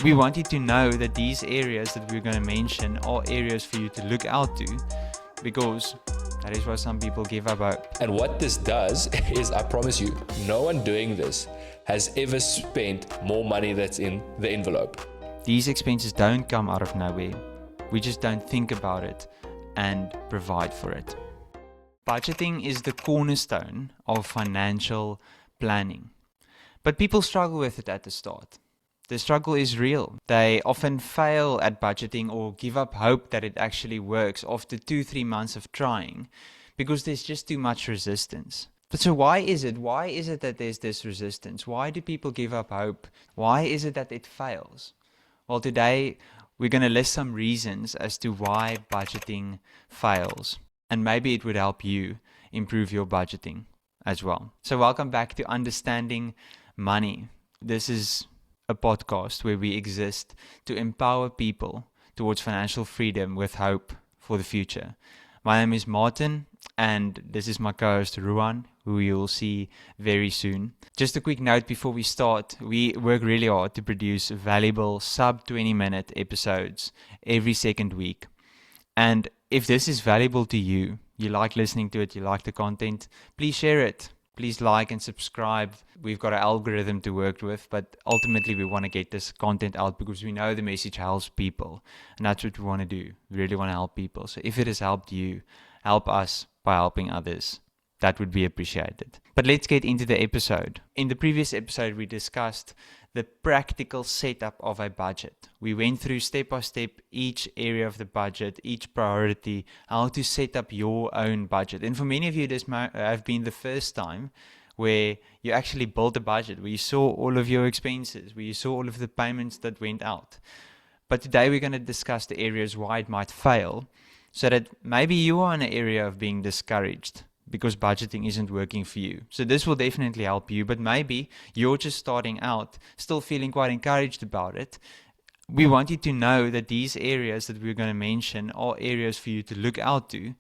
We want you to know that these areas that we're going to mention are areas for you to look out to, because that is why some people give up hope. And what this does is, I promise you, no one doing this has ever spent more money that's in the envelope. These expenses don't come out of nowhere. We just don't think about it and provide for it. Budgeting is the cornerstone of financial planning. But people struggle with it at the start. The struggle is real. They often fail at budgeting or give up hope that it actually works after 2-3 months of trying, because there's just too much resistance. But so why is it? Why is it that there's this resistance? Why do people give up hope? Why is it that it fails? Well, today we're going to list some reasons as to why budgeting fails. And maybe it would help you improve your budgeting as well. So welcome back to Understanding Money. This is a podcast where we exist to empower people towards financial freedom with hope for the future. My name is Martin, and this is my co-host Ruan, who you'll see very soon. Just a quick note before we start: we work really hard to produce valuable sub 20-minute episodes every second week. And if this is valuable to you, you like listening to it, you like the content, please share it. Please like and subscribe. We've got an algorithm to work with, but ultimately we want to get this content out because we know the message helps people. And that's what we want to do. We really want to help people. So if it has helped you, help us by helping others. That would be appreciated. But let's get into the episode. In the previous episode, we discussed the practical setup of a budget. We went through step by step each area of the budget, each priority, how to set up your own budget. And for many of you, this might have been the first time where you actually built a budget, where you saw all of your expenses, where you saw all of the payments that went out. But today we're going to discuss the areas why it might fail, so that maybe you are in an area of being discouraged because budgeting isn't working for you. So this will definitely help you, but maybe you're just starting out, still feeling quite encouraged about it. We want you to know that these areas that we're going to mention are areas for you to look out to,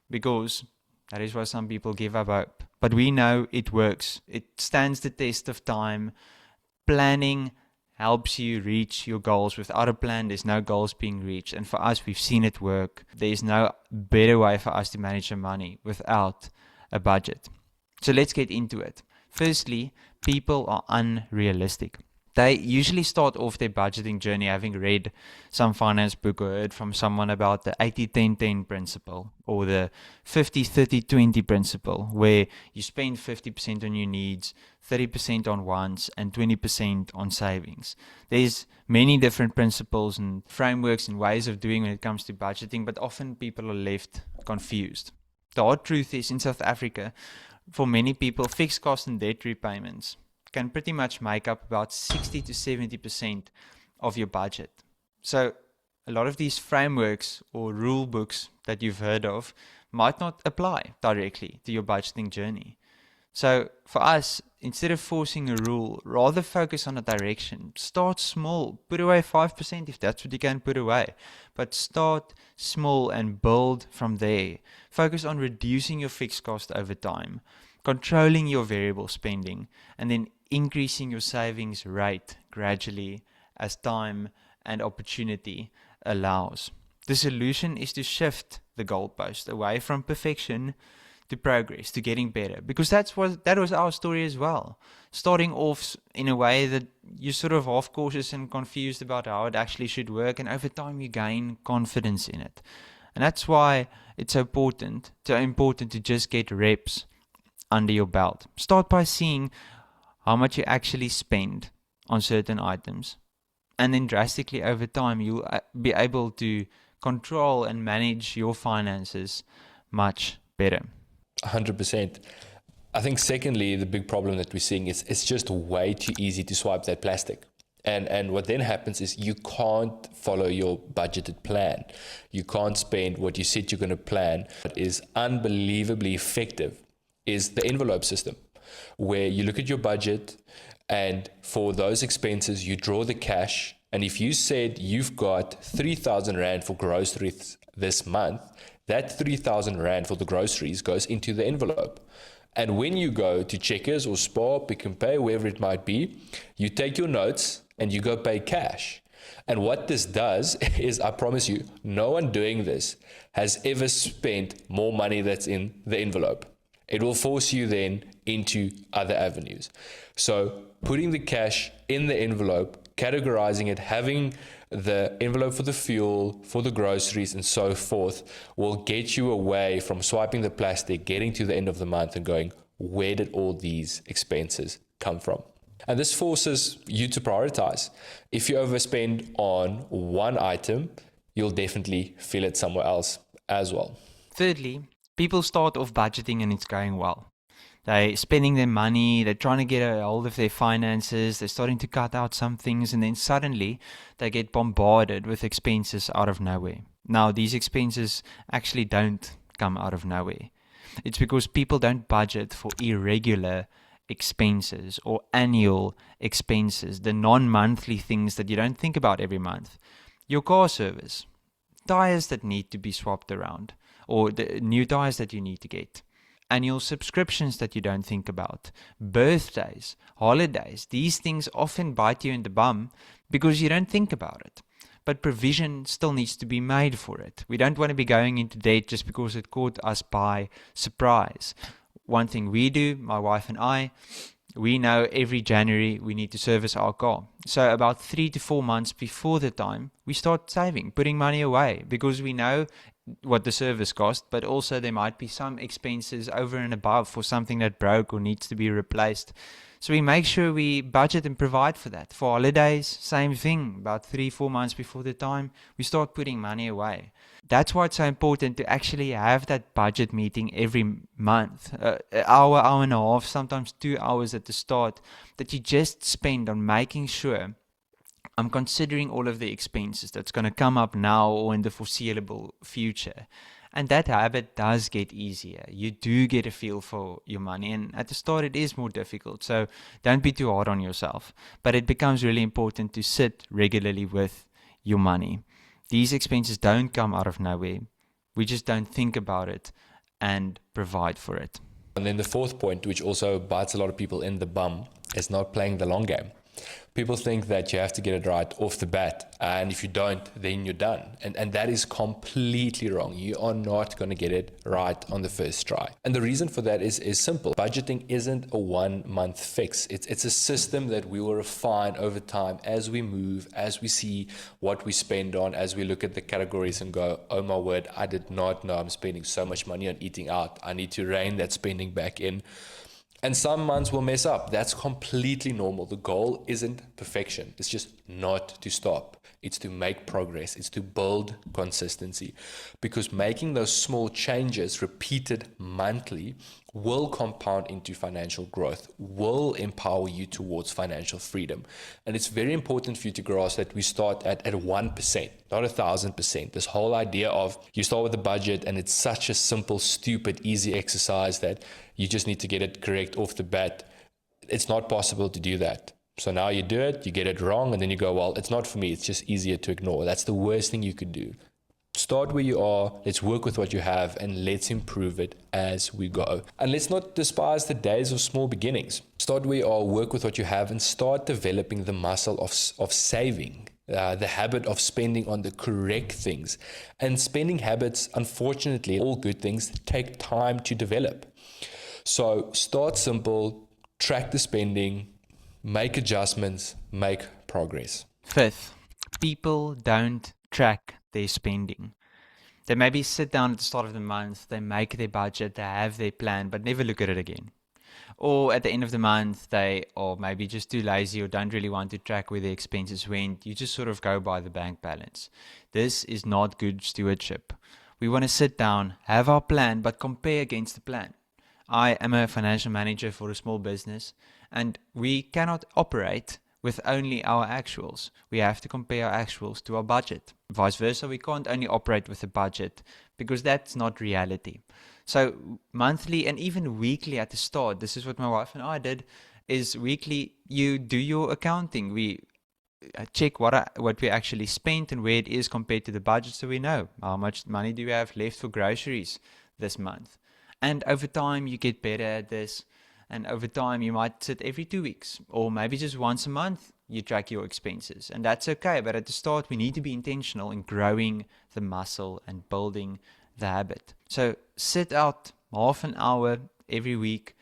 because that is why some people give up hope. But we know it works. It stands the test of time. Planning helps you reach your goals. Without a plan, there's no goals being reached. And for us, we've seen it work. There's no better way for us to manage our money without a budget. So let's get into it. Firstly, people are unrealistic. They usually start off their budgeting journey having read some finance book or heard from someone about the 80-10-10 principle, or the 50-30-20 principle, where you spend 50% on your needs, 30% on wants, and 20% on savings. There's many different principles and frameworks and ways of doing when it comes to budgeting, but often people are left confused. The hard truth is, in South Africa, for many people, fixed cost and debt repayments can pretty much make up about 60 to 70% of your budget. So a lot of these frameworks or rule books that you've heard of might not apply directly to your budgeting journey. So for us, instead of forcing a rule, rather focus on a direction. Start small. Put away 5% if that's what you can put away. But start small and build from there. Focus on reducing your fixed cost over time, controlling your variable spending, and then increasing your savings rate gradually as time and opportunity allows. The solution is to shift the goalpost away from perfection to progress, to getting better, because that was our story as well. Starting off in a way that you're sort of half cautious and confused about how it actually should work, and over time you gain confidence in it. And that's why it's so important to just get reps under your belt. Start by seeing how much you actually spend on certain items, and then drastically over time you'll be able to control and manage your finances much better. 100%. I think secondly, the big problem that we're seeing is it's just way too easy to swipe that plastic. And what then happens is you can't follow your budgeted plan. You can't spend what you said you're going to plan. What is unbelievably effective is the envelope system, where you look at your budget, and for those expenses, you draw the cash. And if you said you've got 3,000 Rand for groceries this month, that 3,000 Rand for the groceries goes into the envelope. And when you go to Checkers or Spar, Pick n Pay, wherever it might be, you take your notes and you go pay cash. And what this does is, I promise you, no one doing this has ever spent more money that's in the envelope. It will force you then into other avenues. So putting the cash in the envelope, categorizing it, having the envelope for the fuel, for the groceries, and so forth, will get you away from swiping the plastic, getting to the end of the month and going, where did all these expenses come from? And this forces you to prioritize. If you overspend on one item, you'll definitely feel it somewhere else as well. Thirdly, people start off budgeting and it's going well. They're spending their money, they're trying to get a hold of their finances, they're starting to cut out some things, and then suddenly they get bombarded with expenses out of nowhere. Now, these expenses actually don't come out of nowhere. It's because people don't budget for irregular expenses or annual expenses, the non-monthly things that you don't think about every month. Your car service, tires that need to be swapped around, or the new tires that you need to get. Annual subscriptions that you don't think about, birthdays, holidays. These things often bite you in the bum because you don't think about it. But provision still needs to be made for it. We don't want to be going into debt just because it caught us by surprise. One thing we do, my wife and I, we know every January we need to service our car. So about 3 to 4 months before the time, we start saving, putting money away, because we know what the service cost, but also there might be some expenses over and above for something that broke or needs to be replaced. So we make sure we budget and provide for that. For holidays, same thing. About 3-4 months before the time, we start putting money away. That's why it's so important to actually have that budget meeting every month. Hour and a half, sometimes 2 hours at the start, that you just spend on making sure I'm considering all of the expenses that's going to come up now or in the foreseeable future. And that habit does get easier. You do get a feel for your money. And at the start, it is more difficult. So don't be too hard on yourself. But it becomes really important to sit regularly with your money. These expenses don't come out of nowhere. We just don't think about it and provide for it. And then the fourth point, which also bites a lot of people in the bum, is not playing the long game. People think that you have to get it right off the bat, and if you don't, then you're done. And that is completely wrong. You are not going to get it right on the first try. And the reason for that is simple. Budgeting isn't a 1 month fix. It's a system that we will refine over time as we move, as we see what we spend on, as we look at the categories and go, oh my word, I did not know I'm spending so much money on eating out. I need to rein that spending back in. And some months will mess up. That's completely normal. The goal isn't perfection. It's just not to stop. It's to make progress. It's to build consistency. Because making those small changes repeated monthly will compound into financial growth, will empower you towards financial freedom. And it's very important for you to grasp that we start at 1%, not 1,000%. This whole idea of you start with a budget and it's such a simple, stupid, easy exercise that you just need to get it correct off the bat. It's not possible to do that. So now you do it, you get it wrong, and then you go, well, it's not for me. It's just easier to ignore. That's the worst thing you could do. Start where you are, let's work with what you have, and let's improve it as we go. And let's not despise the days of small beginnings. Start where you are, work with what you have, and start developing the muscle of saving, the habit of spending on the correct things. And spending habits, unfortunately, all good things, take time to develop. So start simple, track the spending, make adjustments, make progress. Fifth, people don't track their spending. They maybe sit down at the start of the month, they make their budget, they have their plan, but never look at it again. Or at the end of the month, they are maybe just too lazy or don't really want to track where their expenses went. You just sort of go by the bank balance. This is not good stewardship. We want to sit down, have our plan, but compare against the plan. I am a financial manager for a small business, and we cannot operate with only our actuals. We have to compare our actuals to our budget. Vice versa, we can't only operate with a budget because that's not reality. So monthly and even weekly at the start, this is what my wife and I did, is weekly you do your accounting. We check what we actually spent and where it is compared to the budget, so we know how much money do we have left for groceries this month. And over time you get better at this. And over time, you might sit every 2 weeks, or maybe just once a month, you track your expenses. And that's okay. But at the start, we need to be intentional in growing the muscle and building the habit. So sit out half an hour every week,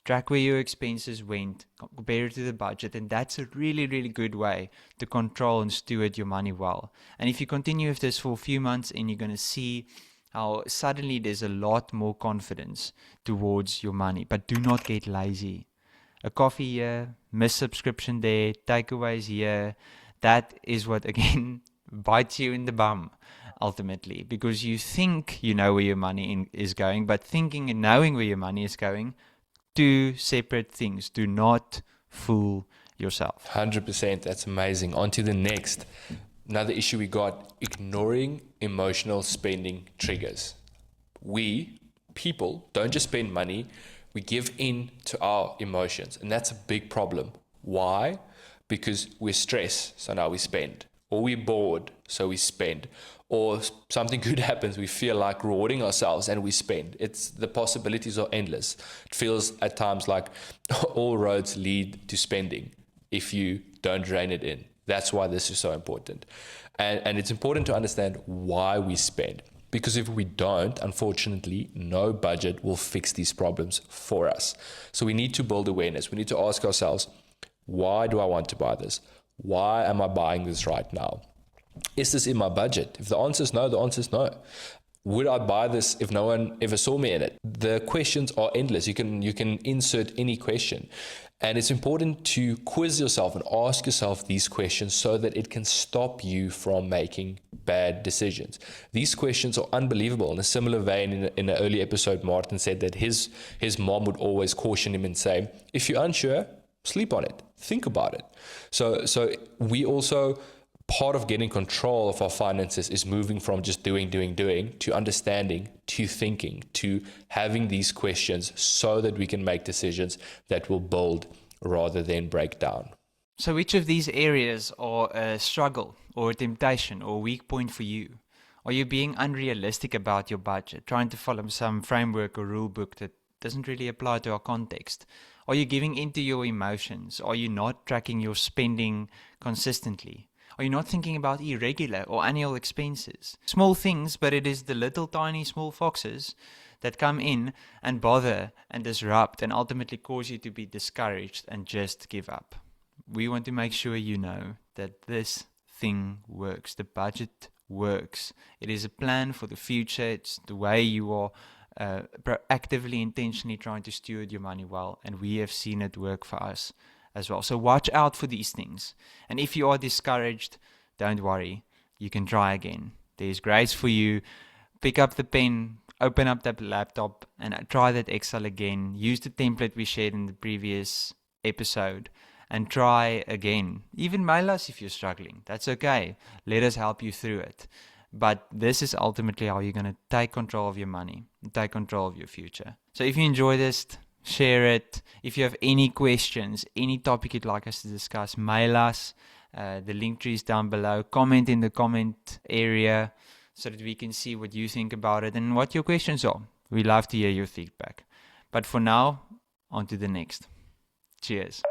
track where your expenses went, compare it to the budget, and that's a really, really good way to control and steward your money well. And if you continue with this for a few months, and you're going to see how suddenly there's a lot more confidence towards your money. But do not get lazy. A coffee here, miss subscription there, takeaways here. That is what, again, bites you in the bum, ultimately, because you think you know where your money is going, but thinking and knowing where your money is going, two separate things. Do not fool yourself. 100%. That's amazing. On to the next. Another issue we got, ignoring emotional spending triggers. We, people, don't just spend money, we give in to our emotions. And that's a big problem. Why? Because we're stressed, so now we spend. Or we're bored, so we spend. Or something good happens, we feel like rewarding ourselves and we spend. The possibilities are endless. It feels at times like all roads lead to spending if you don't rein it in. That's why this is so important. And it's important to understand why we spend. Because if we don't, unfortunately, no budget will fix these problems for us. So we need to build awareness. We need to ask ourselves, why do I want to buy this? Why am I buying this right now? Is this in my budget? If the answer is no, the answer is no. Would I buy this if no one ever saw me in it? The questions are endless. You can insert any question. And it's important to quiz yourself and ask yourself these questions so that it can stop you from making bad decisions. These questions are unbelievable. In a similar vein, in an early episode, Martin said that his mom would always caution him and say, if you're unsure, sleep on it. Think about it. So we also, part of getting control of our finances is moving from just doing to understanding, to thinking, to having these questions so that we can make decisions that will build rather than break down. So which of these areas are a struggle or a temptation or a weak point for you? Are you being unrealistic about your budget, trying to follow some framework or rule book that doesn't really apply to our context? Are you giving into your emotions? Are you not tracking your spending consistently? Are you not thinking about irregular or annual expenses? Small things, but it is the little tiny small foxes that come in and bother and disrupt and ultimately cause you to be discouraged and just give up. We want to make sure you know that this thing works. The budget works. It is a plan for the future. It's the way you are proactively, intentionally trying to steward your money well, and we have seen it work for us as well. So watch out for these things. And if you are discouraged, don't worry. You can try again. There's grace for you. Pick up the pen, open up that laptop, and try that Excel again. Use the template we shared in the previous episode and try again. Even mail us if you're struggling. That's okay. Let us help you through it. But this is ultimately how you're going to take control of your money, take control of your future. So if you enjoy this, share it. If you have any questions, any topic you'd like us to discuss, mail us. The link tree is down below. Comment in the comment area so that we can see what you think about it and what your questions are. We love to hear your feedback. But for now, on to the next. Cheers.